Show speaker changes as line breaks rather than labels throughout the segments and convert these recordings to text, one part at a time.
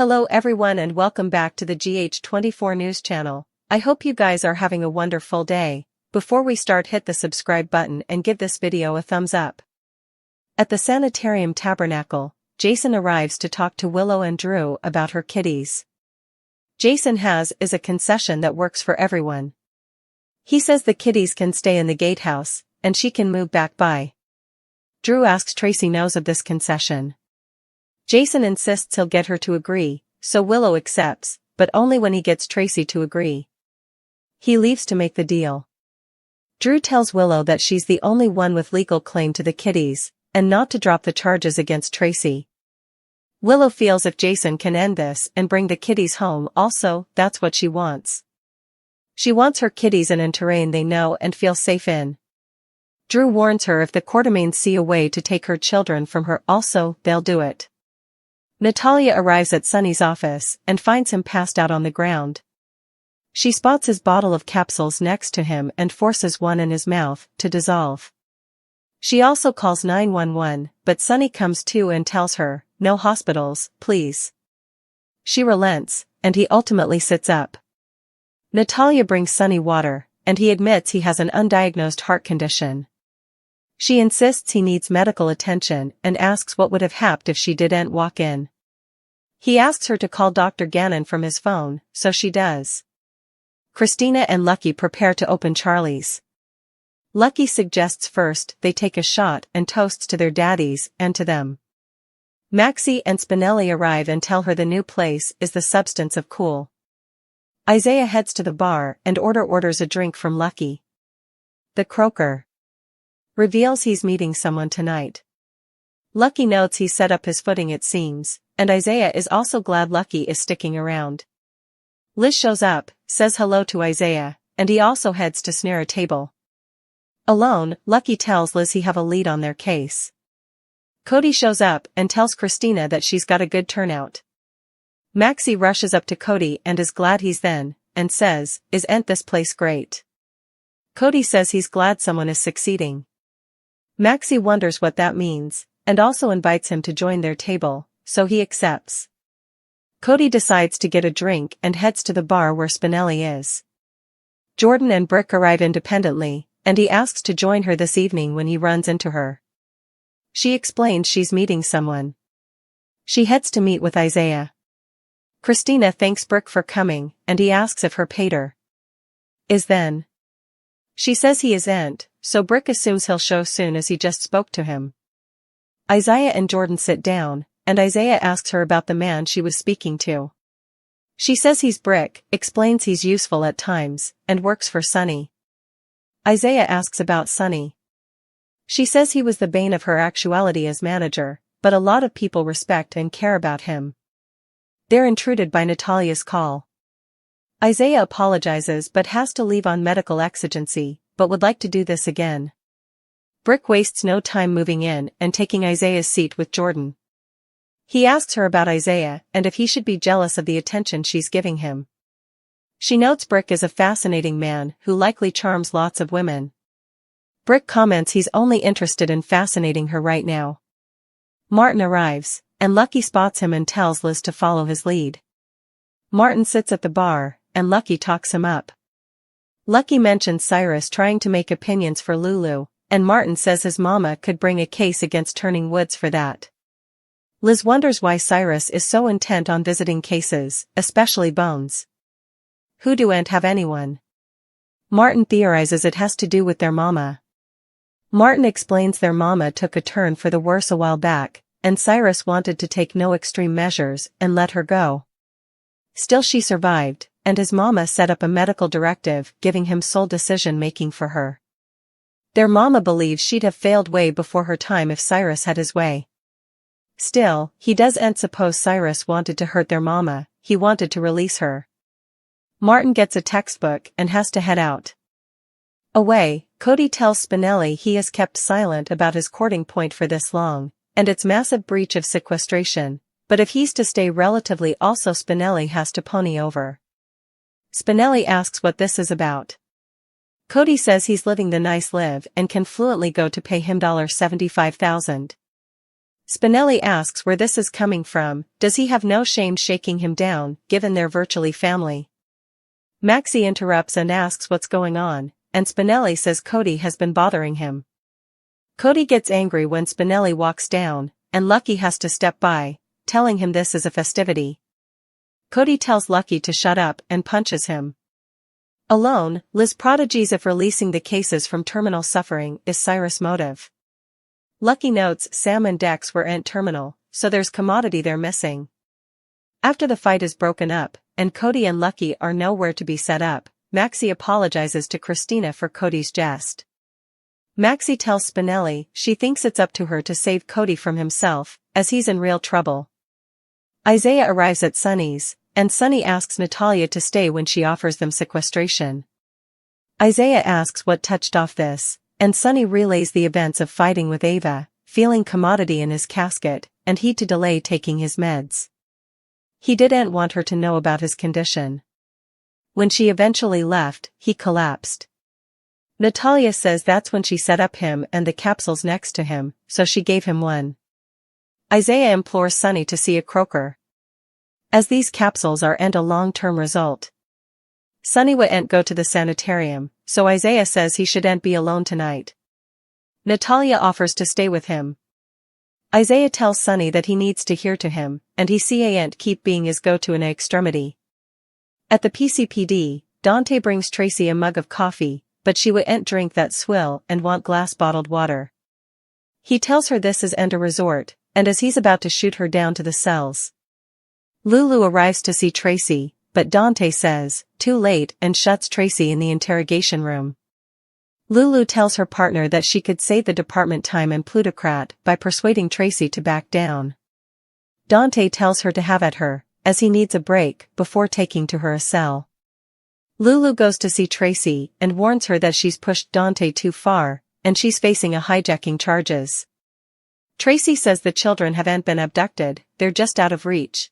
Hello everyone and welcome back to the GH24 News channel. I hope you guys are having a wonderful day. Before we start, hit the subscribe button and give this video a thumbs up. At the Sanitarium Tabernacle, Jason arrives to talk to Willow and Drew about her kitties. Jason has a concession that works for everyone. He says the kitties can stay in the gatehouse, and she can move back by. Drew asks Tracy knows of this concession. Jason insists he'll get her to agree, so Willow accepts, but only when he gets Tracy to agree. He leaves to make the deal. Drew tells Willow that she's the only one with legal claim to the kitties, and not to drop the charges against Tracy. Willow feels if Jason can end this and bring the kitties home also, that's what she wants. She wants her kitties in a terrain they know and feel safe in. Drew warns her if the Quartermaines see a way to take her children from her also, they'll do it. Natalia arrives at Sonny's office and finds him passed out on the ground. She spots his bottle of capsules next to him and forces one in his mouth to dissolve. She also calls 911, but Sonny comes to and tells her, "No hospitals, please." She relents, and he ultimately sits up. Natalia brings Sonny water, and he admits he has an undiagnosed heart condition. She insists he needs medical attention and asks what would have happened if she didn't walk in. He asks her to call Dr. Gannon from his phone, so she does. Christina and Lucky prepare to open Charlie's. Lucky suggests first they take a shot and toasts to their daddies and to them. Maxie and Spinelli arrive and tell her the new place is the substance of cool. Isaiah heads to the bar and orders a drink from Lucky. The croaker reveals he's meeting someone tonight. Lucky notes he's set up his footing it seems, and Isaiah is also glad Lucky is sticking around. Liz shows up, says hello to Isaiah, and he also heads to snare a table. Alone, Lucky tells Liz he have a lead on their case. Cody shows up and tells Christina that she's got a good turnout. Maxie rushes up to Cody and is glad he's then, and says, "Isn't this place great?" Cody says he's glad someone is succeeding. Maxie wonders what that means, and also invites him to join their table, so he accepts. Cody decides to get a drink and heads to the bar where Spinelli is. Jordan and Brick arrive independently, and he asks to join her this evening when he runs into her. She explains she's meeting someone. She heads to meet with Isaiah. Christina thanks Brick for coming, and he asks if her pater is then. She says he isn't, so Brick assumes he'll show soon as he just spoke to him. Isaiah and Jordan sit down, and Isaiah asks her about the man she was speaking to. She says he's Brick, explains he's useful at times, and works for Sonny. Isaiah asks about Sonny. She says he was the bane of her actuality as manager, but a lot of people respect and care about him. They're intruded by Natalia's call. Isaiah apologizes but has to leave on medical exigency, but would like to do this again. Brick wastes no time moving in and taking Isaiah's seat with Jordan. He asks her about Isaiah and if he should be jealous of the attention she's giving him. She notes Brick is a fascinating man who likely charms lots of women. Brick comments he's only interested in fascinating her right now. Martin arrives, and Lucky spots him and tells Liz to follow his lead. Martin sits at the bar, and Lucky talks him up. Lucky mentions Cyrus trying to make opinions for Lulu, and Martin says his mama could bring a case against Turning Woods for that. Liz wonders why Cyrus is so intent on visiting cases, especially Bones. Who doesn't have anyone? Martin theorizes it has to do with their mama. Martin explains their mama took a turn for the worse a while back, and Cyrus wanted to take no extreme measures and let her go. Still she survived, and his mama set up a medical directive giving him sole decision-making for her. Their mama believes she'd have failed way before her time if Cyrus had his way. Still, he doesn't suppose Cyrus wanted to hurt their mama, he wanted to release her. Martin gets a textbook and has to head out. Away, Cody tells Spinelli he has kept silent about his courting point for this long, and its massive breach of sequestration, but if he's to stay relatively also Spinelli has to pony over. Spinelli asks what this is about. Cody says he's living the nice live and can fluently go to pay him $75,000. Spinelli asks where this is coming from. Does he have no shame shaking him down, given they're virtually family? Maxie interrupts and asks what's going on, and Spinelli says Cody has been bothering him. Cody gets angry when Spinelli walks down, and Lucky has to step by, telling him this is a festivity. Cody tells Lucky to shut up and punches him. Alone, Liz prodigies if releasing the cases from terminal suffering is Cyrus' motive. Lucky notes Sam and Dex were terminal, so there's commodity they're missing. After the fight is broken up, and Cody and Lucky are nowhere to be set up, Maxie apologizes to Christina for Cody's jest. Maxie tells Spinelli she thinks it's up to her to save Cody from himself, as he's in real trouble. Isaiah arrives at Sonny's, and Sonny asks Natalia to stay when she offers them sequestration. Isaiah asks what touched off this, and Sonny relays the events of fighting with Ava, feeling commodity in his casket, and he to delay taking his meds. He didn't want her to know about his condition. When she eventually left, he collapsed. Natalia says that's when she set up him and the capsules next to him, so she gave him one. Isaiah implores Sonny to see a croaker, as these capsules are a long-term result. Sonny wouldn't go to the sanitarium, so Isaiah says he shouldn't be alone tonight. Natalia offers to stay with him. Isaiah tells Sonny that he needs to hear to him, and he can't keep being his go-to in extremity. At the PCPD, Dante brings Tracy a mug of coffee, but she wouldn't drink that swill and want glass bottled water. He tells her this is a resort, and as he's about to shoot her down to the cells. Lulu arrives to see Tracy, but Dante says, too late, and shuts Tracy in the interrogation room. Lulu tells her partner that she could save the department time and plutocrat by persuading Tracy to back down. Dante tells her to have at her, as he needs a break, before taking to her a cell. Lulu goes to see Tracy and warns her that she's pushed Dante too far, and she's facing a hijacking charges. Tracy says the children haven't been abducted, they're just out of reach.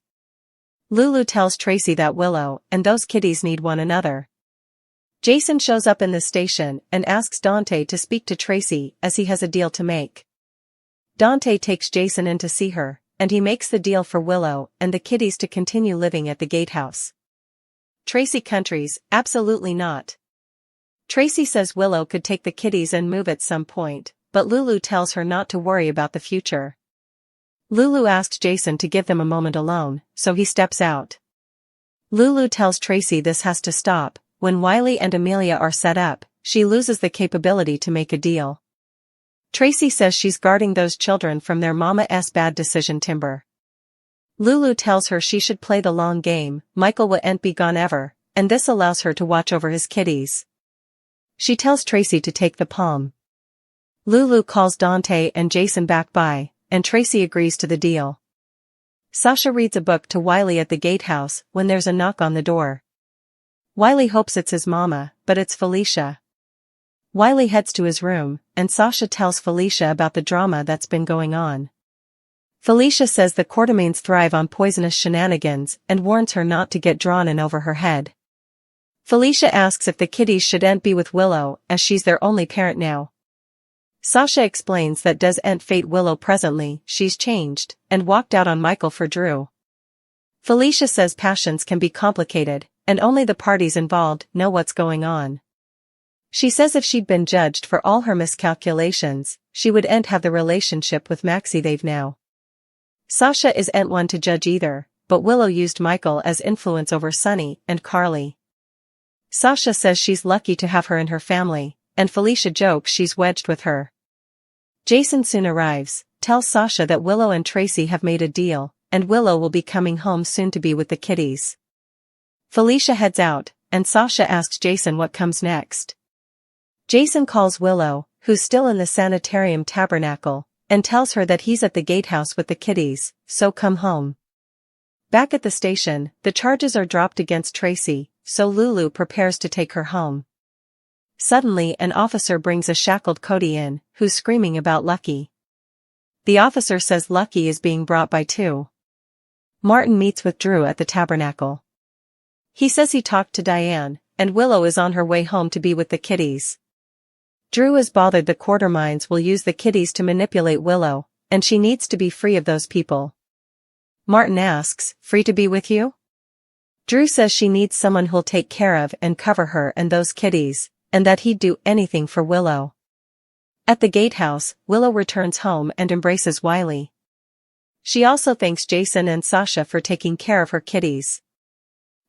Lulu tells Tracy that Willow and those kiddies need one another. Jason shows up in the station and asks Dante to speak to Tracy as he has a deal to make. Dante takes Jason in to see her, and he makes the deal for Willow and the kiddies to continue living at the gatehouse. Tracy countries, absolutely not. Tracy says Willow could take the kiddies and move at some point, but Lulu tells her not to worry about the future. Lulu asks Jason to give them a moment alone, so he steps out. Lulu tells Tracy this has to stop. When Wiley and Amelia are set up, she loses the capability to make a deal. Tracy says she's guarding those children from their mama's bad decision timber. Lulu tells her she should play the long game, Michael wouldn't be gone ever, and this allows her to watch over his kiddies. She tells Tracy to take the palm. Lulu calls Dante and Jason back by, and Tracy agrees to the deal. Sasha reads a book to Wiley at the gatehouse when there's a knock on the door. Wiley hopes it's his mama, but it's Felicia. Wiley heads to his room, and Sasha tells Felicia about the drama that's been going on. Felicia says the Quartermaines thrive on poisonous shenanigans and warns her not to get drawn in over her head. Felicia asks if the kiddies shouldn't be with Willow as she's their only parent now. Sasha explains that doesn't fate Willow presently, she's changed, and walked out on Michael for Drew. Felicia says passions can be complicated, and only the parties involved know what's going on. She says if she'd been judged for all her miscalculations, she wouldn't have the relationship with Maxie they've now. Sasha isn't one to judge either, but Willow used Michael as influence over Sonny and Carly. Sasha says she's lucky to have her in her family, and Felicia jokes she's wedged with her. Jason soon arrives, tells Sasha that Willow and Tracy have made a deal, and Willow will be coming home soon to be with the kiddies. Felicia heads out, and Sasha asks Jason what comes next. Jason calls Willow, who's still in the sanitarium tabernacle, and tells her that he's at the gatehouse with the kiddies, so come home. Back at the station, the charges are dropped against Tracy, so Lulu prepares to take her home. Suddenly an officer brings a shackled Cody in, who's screaming about Lucky. The officer says Lucky is being brought by two. Martin meets with Drew at the tabernacle. He says he talked to Diane, and Willow is on her way home to be with the kiddies. Drew is bothered the Quartermaines will use the kiddies to manipulate Willow, and she needs to be free of those people. Martin asks, free to be with you? Drew says she needs someone who'll take care of and cover her and those kitties, and that he'd do anything for Willow. At the gatehouse, Willow returns home and embraces Wiley. She also thanks Jason and Sasha for taking care of her kitties.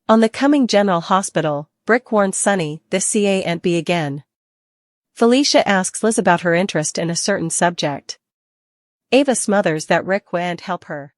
On the coming General Hospital, Brick warns Sonny, this can't be again. Felicia asks Liz about her interest in a certain subject. Ava smothers that Rick won't help her.